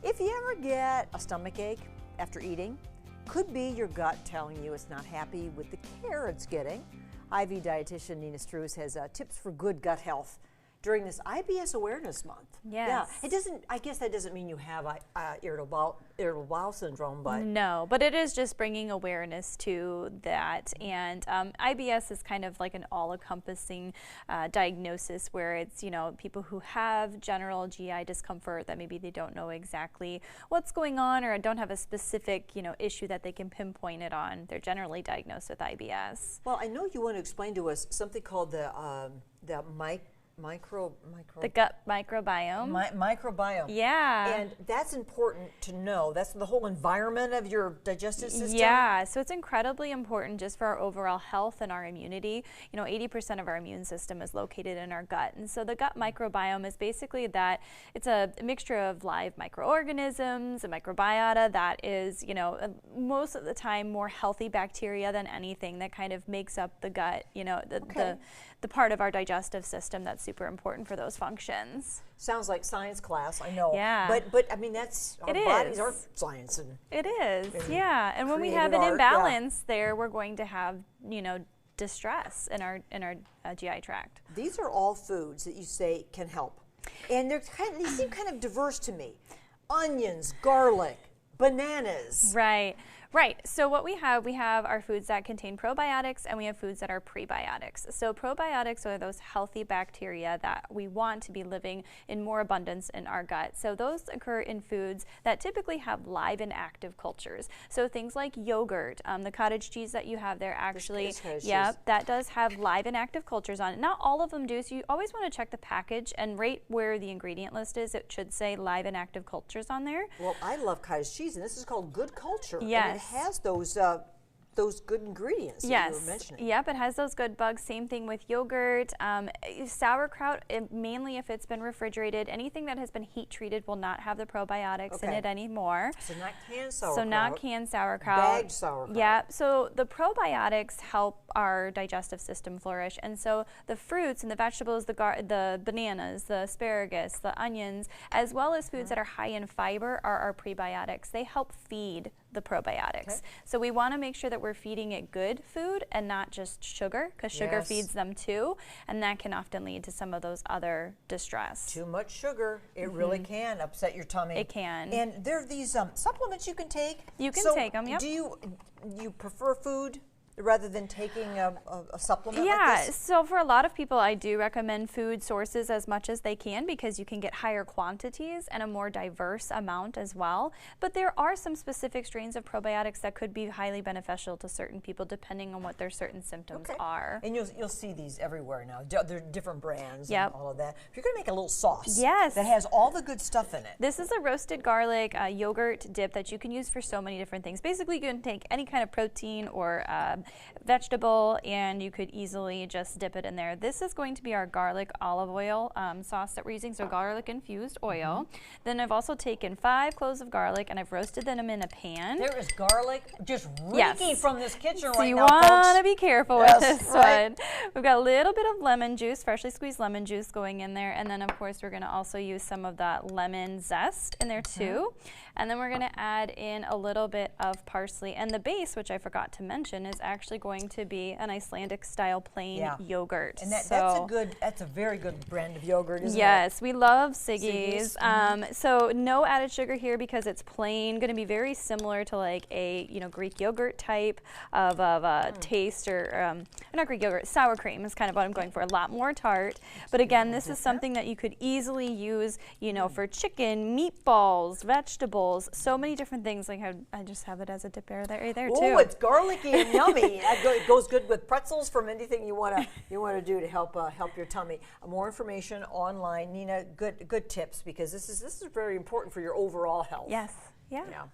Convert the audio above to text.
If you ever get a stomach ache after eating, could be your gut telling you it's not happy with the care it's getting. Hy-Vee dietitian Nina Struss has tips for good gut health during this IBS Awareness Month. Yes. Yeah, it doesn't. I guess that doesn't mean you have irritable bowel syndrome, but no, but it is just bringing awareness to that. And IBS is kind of like an all-encompassing diagnosis where it's, you know, people who have general GI discomfort that maybe they don't know exactly what's going on or don't have a specific, you know, issue that they can pinpoint it on. They're generally diagnosed with IBS. Well, I know you want to explain to us something called the the gut microbiome. Microbiome. Yeah. And that's important to know. That's the whole environment of your digestive system? Yeah, so it's incredibly important just for our overall health and our immunity. You know, 80% of our immune system is located in our gut. And so the gut microbiome is basically that it's a mixture of live microorganisms, a microbiota that is, you know, most of the time more healthy bacteria than anything that kind of makes up the gut, you know, the part of our digestive system that's super important for those functions. Sounds like science class, I know. Yeah. But I mean, that's our bodies are science. And it is, yeah. And when we have an imbalance there, we're going to have, you know, distress in our GI tract. These are all foods that you say can help. And they seem kind of diverse to me. Onions, garlic, bananas. Right. Right. So what we have our foods that contain probiotics and we have foods that are prebiotics. So probiotics are those healthy bacteria that we want to be living in more abundance in our gut. So those occur in foods that typically have live and active cultures. So things like yogurt, the cottage cheese that you have there actually, that does have live and active cultures on it. Not all of them do, so you always want to check the package and right where the ingredient list is, it should say live and active cultures on there. Well, I love cottage cheese, and this is called Good Culture. Yes. Has those good ingredients that you were mentioning. Yep, it has those good bugs. Same thing with yogurt. Sauerkraut, mainly if it's been refrigerated, anything that has been heat treated will not have the probiotics in it anymore. So not canned sauerkraut. So not canned sauerkraut. Bagged sauerkraut. Yeah, so the probiotics help our digestive system flourish. And so the fruits and the vegetables, the bananas, the asparagus, the onions, as well as foods that are high in fiber are our prebiotics. They help feed the probiotics. So we want to make sure that we're feeding it good food and not just sugar, because sugar feeds them too, and that can often lead to some of those other distress. Too much sugar, it really can upset your tummy. It can. And there are these supplements you can take. You can take them, yep. Do you prefer food rather than taking a supplement like this? Yeah, so for a lot of people, I do recommend food sources as much as they can because you can get higher quantities and a more diverse amount as well. But there are some specific strains of probiotics that could be highly beneficial to certain people depending on what their certain symptoms are. And you'll see these everywhere now. They're different brands and all of that. If you're going to make a little sauce that has all the good stuff in it. This is a roasted garlic yogurt dip that you can use for so many different things. Basically, you can take any kind of protein or vegetable and you could easily just dip it in there. This is going to be our garlic olive oil sauce that we're using, so garlic infused oil. Then I've also taken 5 cloves of garlic and I've roasted them in a pan. There is garlic just reeking from this kitchen right now, so you want to be careful with this one. We've got a little bit of lemon juice, freshly squeezed lemon juice going in there, and then of course we're going to also use some of that lemon zest in there too. And then we're going to add in a little bit of parsley, and the base, which I forgot to mention, is actually going to be an Icelandic style plain yogurt. And that's a very good brand of yogurt, isn't it? Yes, we love Siggy's. So no added sugar here because it's plain, going to be very similar to like a Greek yogurt type of taste, or not Greek yogurt, sour cream is kind of what I'm going for, a lot more tart. But again, this is something that you could easily use, for chicken, meatballs, vegetables, so many different things. Like I just have it as a dip there too. Oh, it's garlicky and yummy. It goes good with pretzels, from anything you want to do to help your tummy. More information online, Nina. Good tips, because this is very important for your overall health. Yes. Yeah.